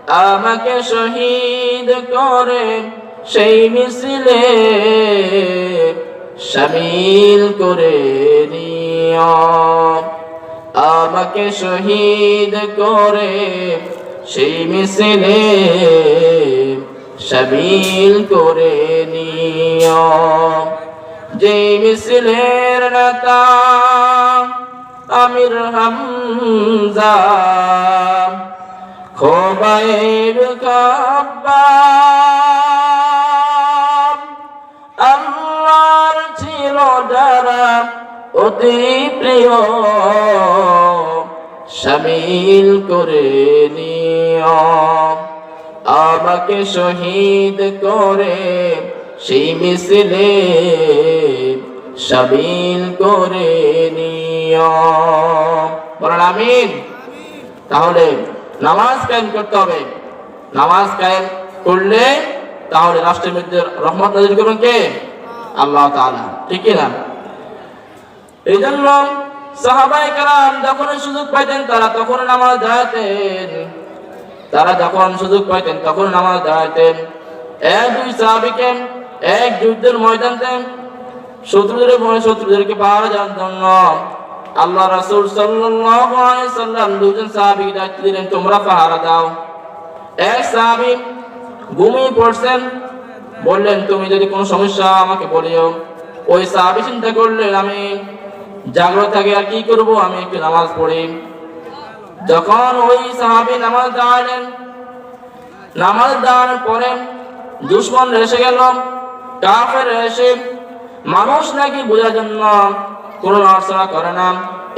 আমাকে শহীদ করে সেই মিছিলে শামিল করে নিও। আমাকে শহীদ করে সেই মিছিলে শামিল করে নিও। যে মিছিলের নেতা আমির হামজা, খোবাইব খাব্বাব, আল্লাহর ছিল যারা অতি প্রিয়, শামিল করে নিও। আমাকে শহীদ করে সেই মিছিলে শামিল করে নিও। বলেন আমিন। তাহলে নামাজ কায়েম করতে হবে। নামাজ কায়েম করলে তাহলে রাষ্ট্রের মধ্যে রহমত নাযিল করবেন কে? আল্লাহ তাআলা, ঠিক কি না? এই জন্য সাহাবায়ে কেরাম যখন সুযোগ পাইতেন তারা তখন নামাজ দাঁড়াতেন। তারা যখন সুযোগ পাইতেন তখন নামাজ দাঁড়াতেন। এক দুই সাহাবীকে এক যুদ্ধের ময়দানে শত্রুদেরকে পাহারা দেওয়ার জন্য আল্লাহ রাসূল সাল্লাল্লাহু আলাইহি সাল্লাম দুজন সাহাবীকে দায়িত্ব দিলেন, তোমরা পাহারা দাও। এক সাহাবী ঘুমিয়ে পড়ছেন, বললেন তুমি যদি কোনো সমস্যা আমাকে বলিও। ওই সাহাবী চিন্তা করলেন আমি জাগ্রত থাকি আর কি করব, আমি একটু নামাজ পড়ি। যখন ওই সাহাবী নামাজ দাঁড়ালেন, নামাজ দাঁড়ানোর পরে দুশমন এসে গেল, কাফের এসে মানুষ নাকি বোঝার জন্য কোনো নড়াচড়া করে না,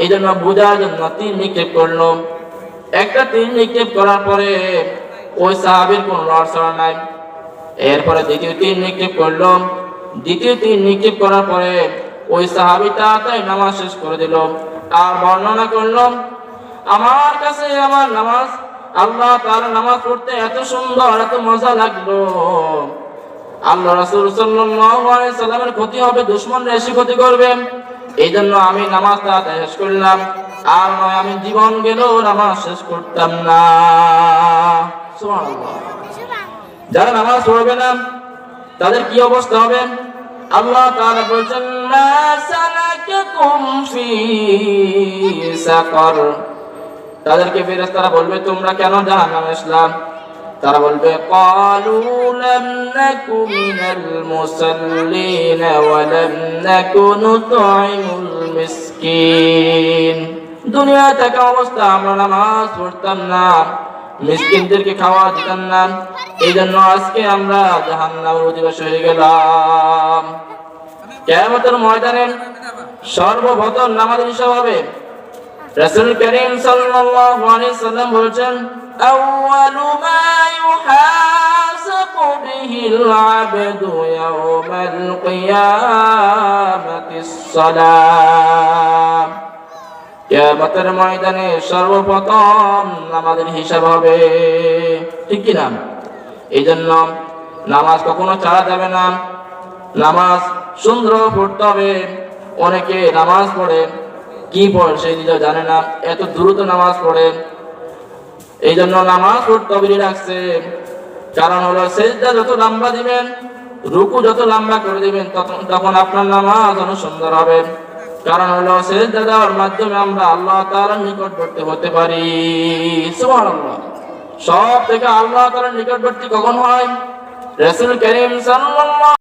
এই জন্য বোঝার জন্য তীর নিক্ষেপ করলো। একটা তীর নিক্ষেপ করার পরে ওই সাহাবীর কোনো নড়াচড়া নাই। এরপরে দ্বিতীয় তীর নিক্ষেপ করলো। দ্বিতীয় তীর নিক্ষেপ করার পরে ওই সাহাবী তাড়াতাড়ি নামাজ শেষ করে দিল। আর বর্ণনা করলো, আমার কাছে আমার নামাজ, আল্লাহ তাআলা নামাজ পড়তে এত সুন্দর, এত মজা লাগলো। আল্লাহ রাসূল সাল্লাল্লাহু আলাইহি সাল্লামের ক্ষতি হবে, দুশমনরা এসে ক্ষতি করবে, এই জন্য আমি নামাজ তাড়াতাড়ি শেষ করলাম। আর নয় আমি জীবন গেলেও নামাজ শেষ করতাম না। সুবহানাল্লাহ। যারা নামাজ পড়বে না তাদের কি অবস্থা হবে? আল্লাহ তাআলা বলেছেন, মা সালাকাকুম ফি সাকার। তাদেরকে ফেরেশতারা বলবে তোমরা কেন জাহান্নামে আসলাম? তারা বলবে ক্বালু লাম নাকু মিনাল মুসাল্লিন ওয়া লাম নাকু নুতঈমুল মিসকিন। দুনিয়া থেকে অবস্থা আমরা নামাজ পড়তাম না, মিসকিনদেরকে খাওয়া দিতাম না, এই জন্য আজকে আমরা জাহান্নামের অধিবাসী হয়ে গেলাম। কিয়ামতের ময়দানে সর্বপ্রথম নামাজের হিসাব হবে। রাসূল করিম সাল্লাল্লাহু আলাইহি সাল্লাম বলেছেন, আউয়ালু মা ইউহাসাবু বিহিল আবদু ইয়াওমাল কিয়ামাতিস সালাম। কিয়ামতের ময়দানে সর্বপ্রথম নামাজের হিসাব হবে, ঠিক কি না? এই জন্য নামাজ কখনো ছাড়া যাবে না। নামাজ সুন্দর পড়তে হবে। অনেকে নামাজ পড়ে কি পড়ে সেই নিজেও জানে না, এত দ্রুত নামাজ পড়ে। এই জন্য নামাজ পড়তে হবে রাখছে। কারণ হলো সিজদা যত লম্বা দিবেন, রুকু যত লম্বা করে দিবেন, তখন আপনার নামাজ অনেক সুন্দর হবে। কারণ হলো সিজদা দেওয়ার মাধ্যমে আমরা আল্লাহ তাআলার নিকটবর্তী হতে পারি। সুবহানাল্লাহ। সব থেকে আল্লাহ তাআলার নিকটবর্তী কখন হয়? রাসূল করিম সাল্লাল্লাহু